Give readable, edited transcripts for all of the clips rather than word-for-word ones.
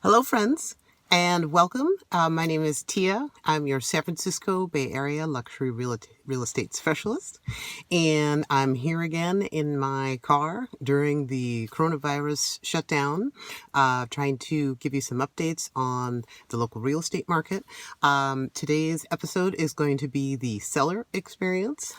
Hello, friends, and welcome. My name is Tia. I'm your San Francisco Bay Area luxury real estate specialist, and I'm here again in my car during the coronavirus shutdown, trying to give you some updates on the local real estate market. Today's episode is going to be the seller experience.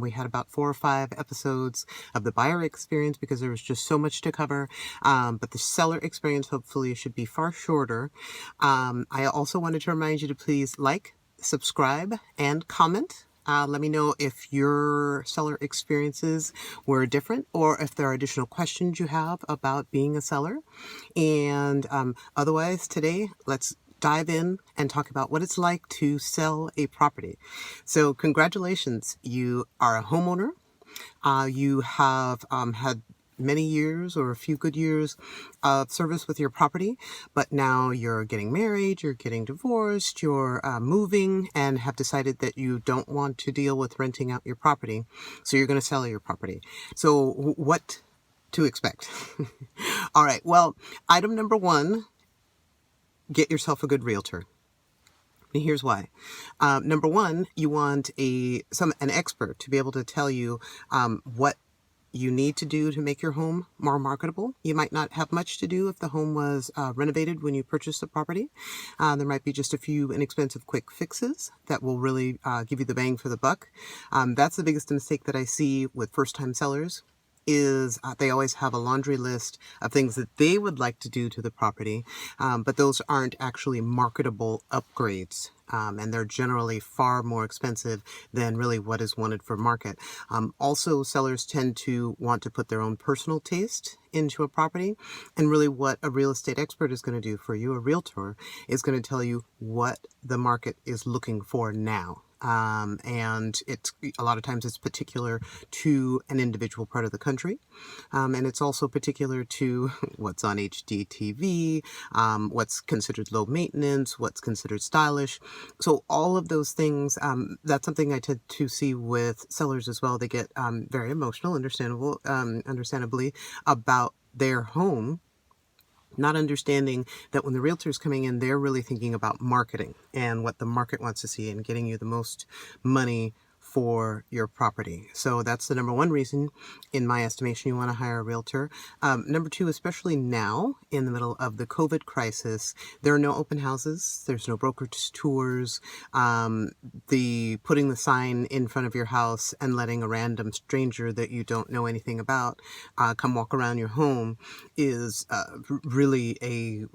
We had about 4 or 5 episodes of the buyer experience because there was just so much to cover, but the seller experience hopefully should be far shorter. I also wanted to remind you to please like, subscribe, and comment. Let me know if your seller experiences were different or if there are additional questions you have about being a seller. And otherwise, today, let's dive in and talk about what it's like to sell a property. So congratulations, you are a homeowner. You have had many years or a few good years of service with your property, but now you're getting married, you're getting divorced, you're moving, and have decided that you don't want to deal with renting out your property, so you're going to sell your property. So what to expect? All right, well, item number 1, get yourself a good realtor. And here's why. Number 1, you want an expert to be able to tell you what you need to do to make your home more marketable. You might not have much to do if the home was renovated when you purchased the property. There might be just a few inexpensive quick fixes that will really give you the bang for the buck. That's the biggest mistake that I see with first-time sellers is they always have a laundry list of things that they would like to do to the property, but those aren't actually marketable upgrades. And they're generally far more expensive than really what is wanted for market. Also, sellers tend to want to put their own personal taste into a property, and really what a real estate expert is going to do for you, a realtor, is going to tell you what the market is looking for now. And it's a lot of times it's particular to an individual part of the country, and it's also particular to what's on HDTV, what's considered low maintenance, what's considered stylish. So all of those things, that's something I tend to see with sellers as well. They get very emotional, understandably, about their home, not understanding that when the realtor is coming in, they're really thinking about marketing and what the market wants to see and getting you the most money for your property. So that's the number 1 reason, in my estimation, you want to hire a realtor. Number 2, especially now in the middle of the COVID crisis, there are no open houses. There's no brokerage tours. The putting the sign in front of your house and letting a random stranger that you don't know anything about come walk around your home is really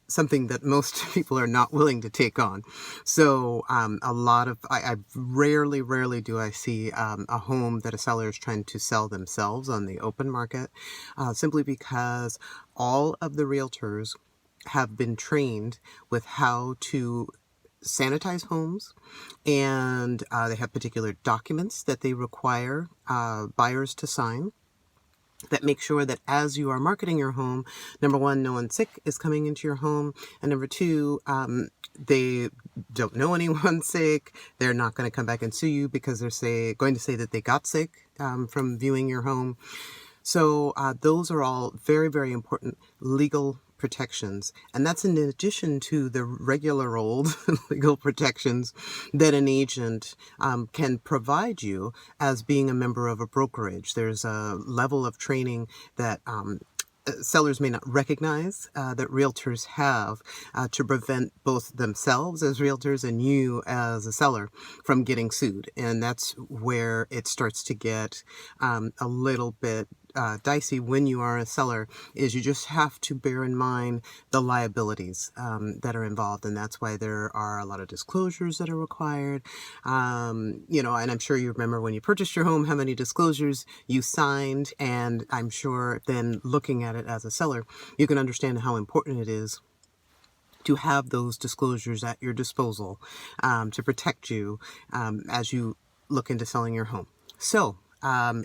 something that most people are not willing to take on. So I rarely do I see a home that a seller is trying to sell themselves on the open market, simply because all of the realtors have been trained with how to sanitize homes, and they have particular documents that they require buyers to sign that make sure that as you are marketing your home, number 1, no one sick is coming into your home, and number 2, they don't know anyone sick. They're not going to come back and sue you because they're going to say that they got sick from viewing your home. So those are all very, very important legal protections. And that's in addition to the regular old legal protections that an agent can provide you as being a member of a brokerage. There's a level of training that sellers may not recognize that realtors have to prevent both themselves as realtors and you as a seller from getting sued. And that's where it starts to get a little bit dicey when you are a seller, is you just have to bear in mind the liabilities that are involved, and that's why there are a lot of disclosures that are required. And I'm sure you remember when you purchased your home how many disclosures you signed, and I'm sure then looking at it as a seller, you can understand how important it is to have those disclosures at your disposal to protect you as you look into selling your home. So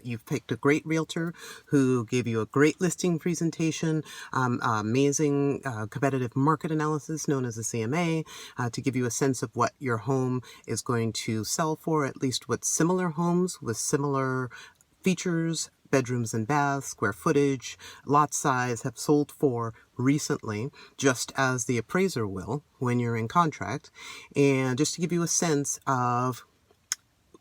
you've picked a great realtor who gave you a great listing presentation, amazing competitive market analysis known as a CMA, to give you a sense of what your home is going to sell for, at least what similar homes with similar features bedrooms and baths, square footage, lot size have sold for recently, just as the appraiser will when you're in contract. And just to give you a sense of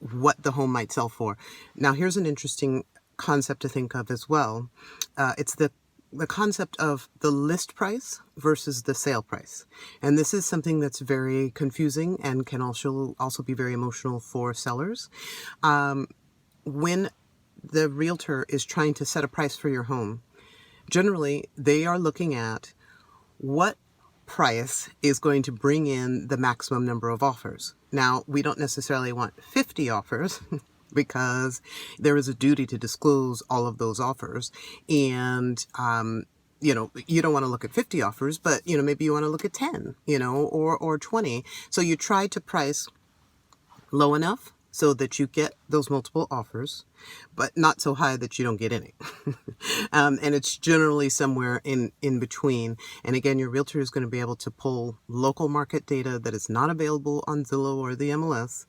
what the home might sell for. Now, here's an interesting concept to think of as well. It's the concept of the list price versus the sale price. And this is something that's very confusing and can also be very emotional for sellers. When the realtor is trying to set a price for your home, generally they are looking at what price is going to bring in the maximum number of offers. Now, we don't necessarily want 50 offers because there is a duty to disclose all of those offers. And, you don't want to look at 50 offers, but, maybe you want to look at 10, or 20. So you try to price low enough so that you get those multiple offers, but not so high that you don't get any. And it's generally somewhere in between. And again, your realtor is going to be able to pull local market data that is not available on Zillow or the MLS,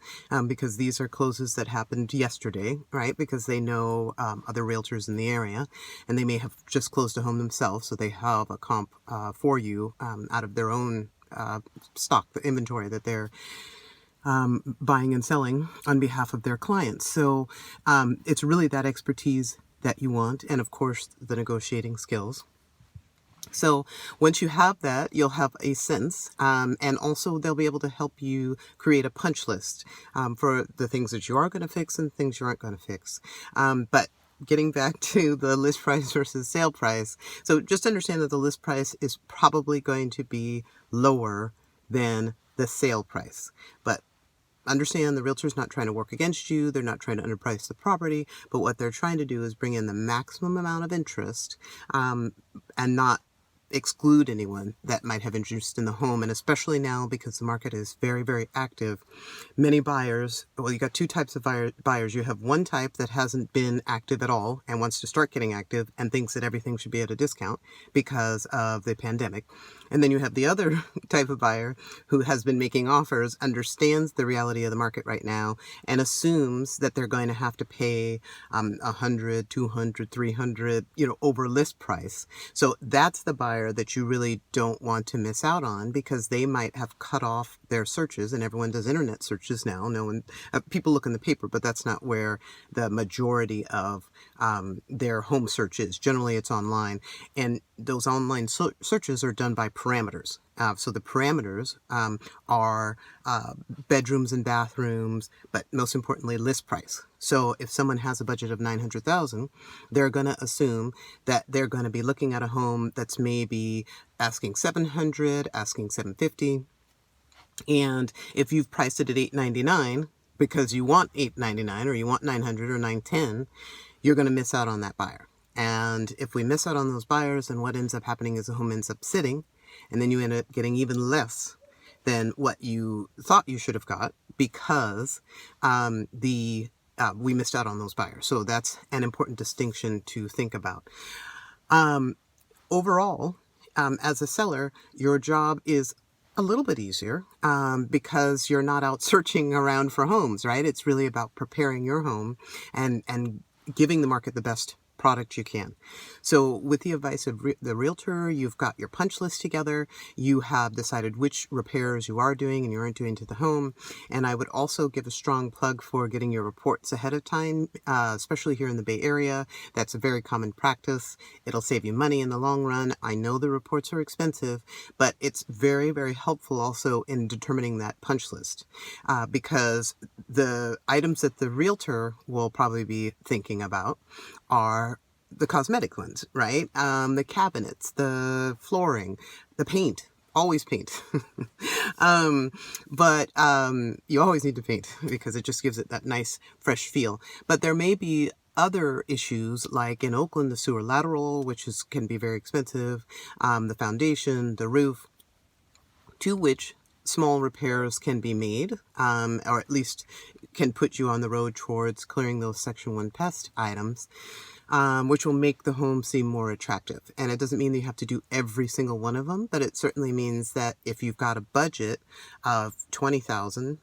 because these are closes that happened yesterday, right? Because they know other realtors in the area, and they may have just closed a home themselves, so they have a comp for you out of their own stock, the inventory that they're buying and selling on behalf of their clients. So it's really that expertise that you want, and of course the negotiating skills. So once you have that, you'll have a sense, and also they'll be able to help you create a punch list for the things that you are going to fix and things you aren't going to fix. But getting back to the list price versus sale price, so just understand that the list price is probably going to be lower than the sale price. But understand the realtor's not trying to work against you. They're not trying to underprice the property, but what they're trying to do is bring in the maximum amount of interest, and not exclude anyone that might have interest in the home. And especially now, because the market is very, very active, many buyers, well, you got two types of buyers. You have one type that hasn't been active at all and wants to start getting active and thinks that everything should be at a discount because of the pandemic. And then you have the other type of buyer who has been making offers, understands the reality of the market right now, and assumes that they're going to have to pay 100, 200, 300, over list price. So that's the buyer that you really don't want to miss out on, because they might have cut off their searches, and everyone does internet searches now. No one, people look in the paper, but that's not where the majority of their home search is. Generally, it's online, and those online searches are done by parameters. So the parameters are bedrooms and bathrooms, but most importantly, list price. So if someone has a budget of $900,000, they're going to assume that they're going to be looking at a home that's maybe asking $700,000, asking $750,000. And if you've priced it at $899,000 because you want $899,000 or you want $900,000 or $910,000, you're going to miss out on that buyer. And if we miss out on those buyers, then what ends up happening is the home ends up sitting, and then you end up getting even less than what you thought you should have got, because we missed out on those buyers. So that's an important distinction to think about. Overall, as a seller, your job is a little bit easier because you're not out searching around for homes, right? It's really about preparing your home and giving the market the best product you can. So with the advice of the realtor, you've got your punch list together. You have decided which repairs you are doing and you aren't doing to the home. And I would also give a strong plug for getting your reports ahead of time, especially here in the Bay Area. That's a very common practice. It'll save you money in the long run. I know the reports are expensive, but it's very, very helpful also in determining that punch list, because the items that the realtor will probably be thinking about are the cosmetic ones, right? The cabinets, the flooring, the paint, always paint. But you always need to paint because it just gives it that nice fresh feel. But there may be other issues, like in Oakland, the sewer lateral, which can be very expensive, the foundation, the roof, to which small repairs can be made, or at least can put you on the road towards clearing those Section 1 pest items. which will make the home seem more attractive. And it doesn't mean that you have to do every single one of them, but it certainly means that if you've got a budget of 20,000,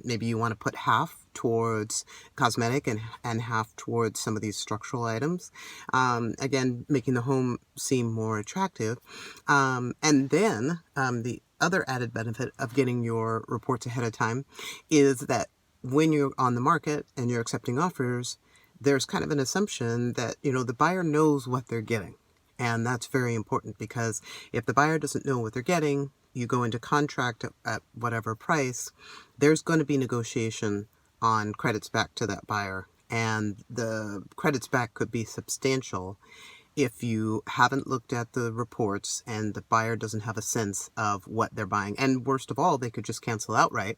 maybe you want to put half towards cosmetic and half towards some of these structural items. Again, making the home seem more attractive. And then the other added benefit of getting your reports ahead of time is that when you're on the market and you're accepting offers, there's kind of an assumption that, the buyer knows what they're getting. And that's very important, because if the buyer doesn't know what they're getting, you go into contract at whatever price, there's going to be negotiation on credits back to that buyer. And the credits back could be substantial if you haven't looked at the reports and the buyer doesn't have a sense of what they're buying. And worst of all, they could just cancel outright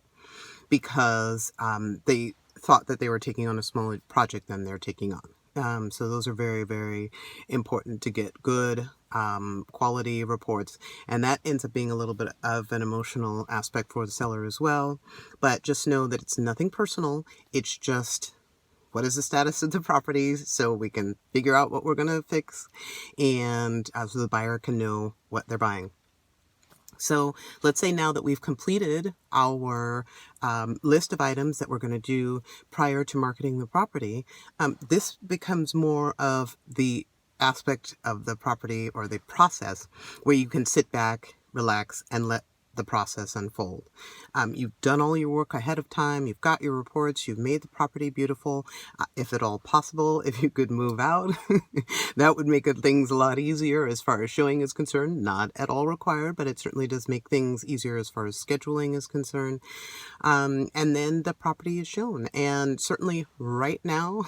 because they thought that they were taking on a smaller project than they're taking on. So those are very, very important to get good quality reports. And that ends up being a little bit of an emotional aspect for the seller as well. But just know that it's nothing personal. It's just, what is the status of the property, so we can figure out what we're going to fix, and so the buyer can know what they're buying. So let's say now that we've completed our list of items that we're going to do prior to marketing the property, this becomes more of the aspect of the property or the process where you can sit back, relax, and let the process unfold. You've done all your work ahead of time. You've got your reports. You've made the property beautiful. If at all possible, if you could move out, that would make things a lot easier as far as showing is concerned. Not at all required, but it certainly does make things easier as far as scheduling is concerned. And then the property is shown. And certainly right now,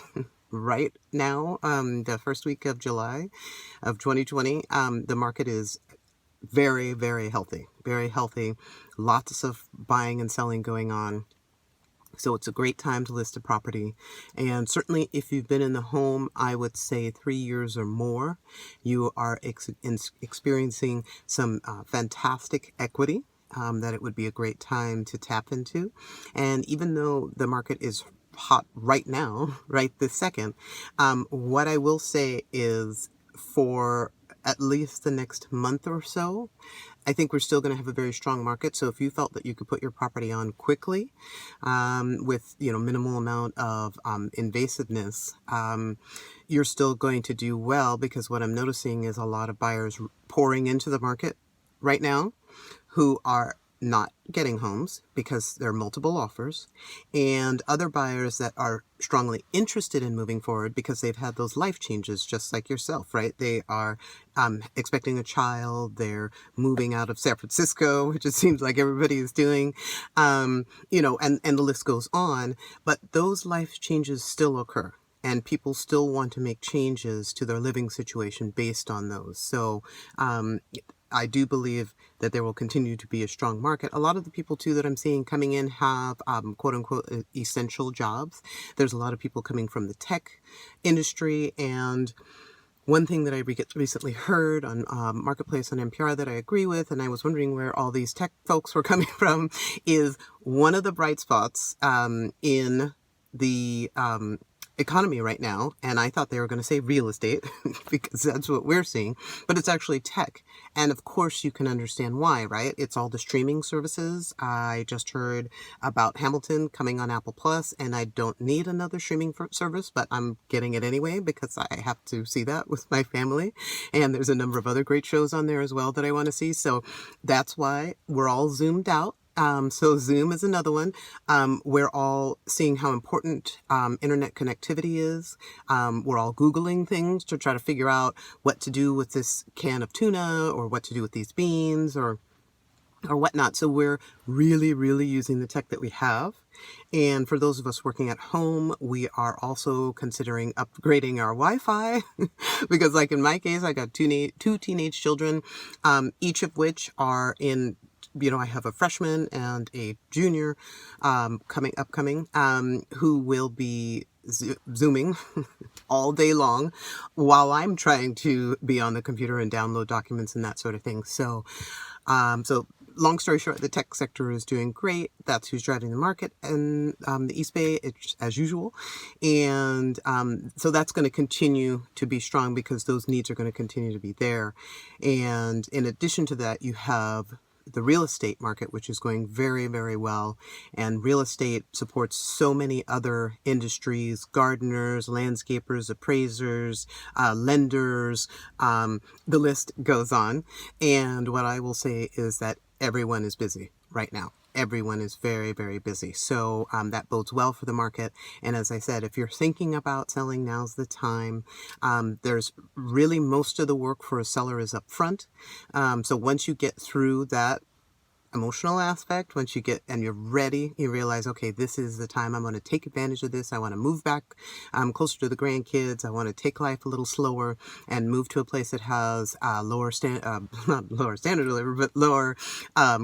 the first week of July of 2020, the market is very, very healthy, very healthy. Lots of buying and selling going on. So it's a great time to list a property. And certainly if you've been in the home, I would say 3 years or more, you are experiencing some fantastic equity that it would be a great time to tap into. And even though the market is hot right now, right this second, what I will say is, for at least the next month or so, I think we're still going to have a very strong market. So if you felt that you could put your property on quickly, with minimal amount of invasiveness, you're still going to do well, because what I'm noticing is a lot of buyers pouring into the market right now who are not getting homes because there are multiple offers, and other buyers that are strongly interested in moving forward because they've had those life changes, just like yourself, right? They are expecting a child, they're moving out of San Francisco, which it seems like everybody is doing, and the list goes on. But those life changes still occur, and people still want to make changes to their living situation based on those. So I do believe that there will continue to be a strong market. A lot of the people, too, that I'm seeing coming in have quote unquote essential jobs. There's a lot of people coming from the tech industry. And one thing that I recently heard on Marketplace on NPR that I agree with, and I was wondering where all these tech folks were coming from, is one of the bright spots in the economy right now, and I thought they were going to say real estate because that's what we're seeing, but it's actually tech. And of course you can understand why, right? It's all the streaming services. I just heard about Hamilton coming on Apple Plus, and I don't need another streaming service, but I'm getting it anyway because I have to see that with my family. And there's a number of other great shows on there as well that I want to see. So that's why we're all zoomed out. So Zoom is another one. We're all seeing how important internet connectivity is. We're all Googling things to try to figure out what to do with this can of tuna, or what to do with these beans, or whatnot. So we're really, really using the tech that we have. And for those of us working at home, we are also considering upgrading our Wi-Fi because, like in my case, I got two teenage children, each of which are in, I have a freshman and a junior upcoming, who will be Zooming all day long while I'm trying to be on the computer and download documents and that sort of thing. So long story short, the tech sector is doing great. That's who's driving the market in the East Bay, it's, as usual. And so that's going to continue to be strong because those needs are going to continue to be there. And in addition to that, you have the real estate market, which is going very, very well. And real estate supports so many other industries: gardeners, landscapers, appraisers, lenders. The list goes on. And what I will say is that everyone is busy right now. Everyone is very, very busy. So that bodes well for the market. And as I said, if you're thinking about selling, now's the time. There's really most of the work for a seller is up front. So once you get through that emotional aspect, once you get and you're ready, you realize, okay, this is the time I'm going to take advantage of this. I want to move back closer to the grandkids. I want to take life a little slower and move to a place that has lower not lower standard of living, but lower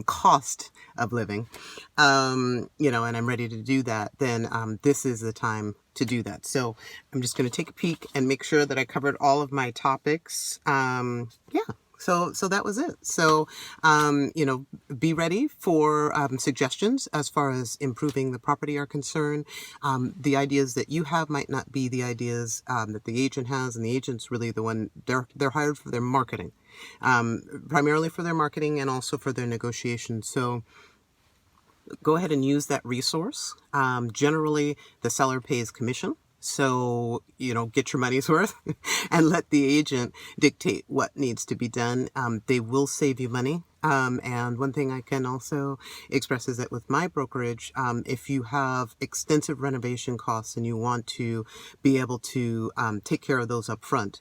cost of living. And I'm ready to do that. Then this is the time to do that. So I'm just going to take a peek and make sure that I covered all of my topics. So that was it. So, be ready for suggestions as far as improving the property are concerned. The ideas that you have might not be the ideas that the agent has, and the agent's really the one, they're hired for their marketing, primarily for their marketing and also for their negotiations. So go ahead and use that resource. Generally, the seller pays commission. So, get your money's worth and let the agent dictate what needs to be done. They will save you money. And one thing I can also express is that with my brokerage, if you have extensive renovation costs and you want to be able to take care of those up front,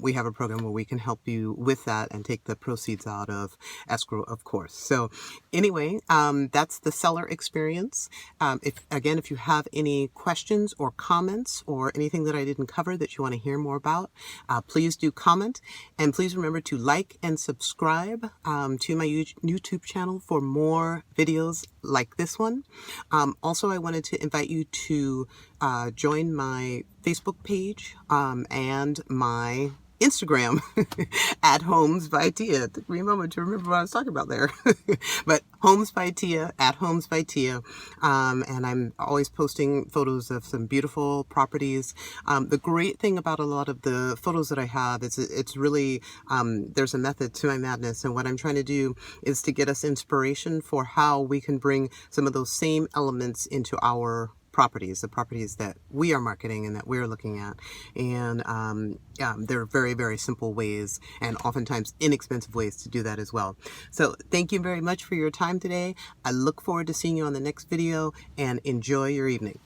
we have a program where we can help you with that and take the proceeds out of escrow, of course. So anyway, that's the seller experience. If you have any questions or comments or anything that I didn't cover that you want to hear more about, please do comment. And please remember to like and subscribe to my YouTube channel for more videos like this one. Also, I wanted to invite you to join my Facebook page and my Instagram at Homes by Tia. It took me a moment to remember what I was talking about there. But Homes by Tia, at Homes by Tia. And I'm always posting photos of some beautiful properties. The great thing about a lot of the photos that I have is it's really, there's a method to my madness. And what I'm trying to do is to get us inspiration for how we can bring some of those same elements into our properties, the properties that we are marketing and that we're looking at. And there are very, very simple ways and oftentimes inexpensive ways to do that as well. So thank you very much for your time today. I look forward to seeing you on the next video and enjoy your evening.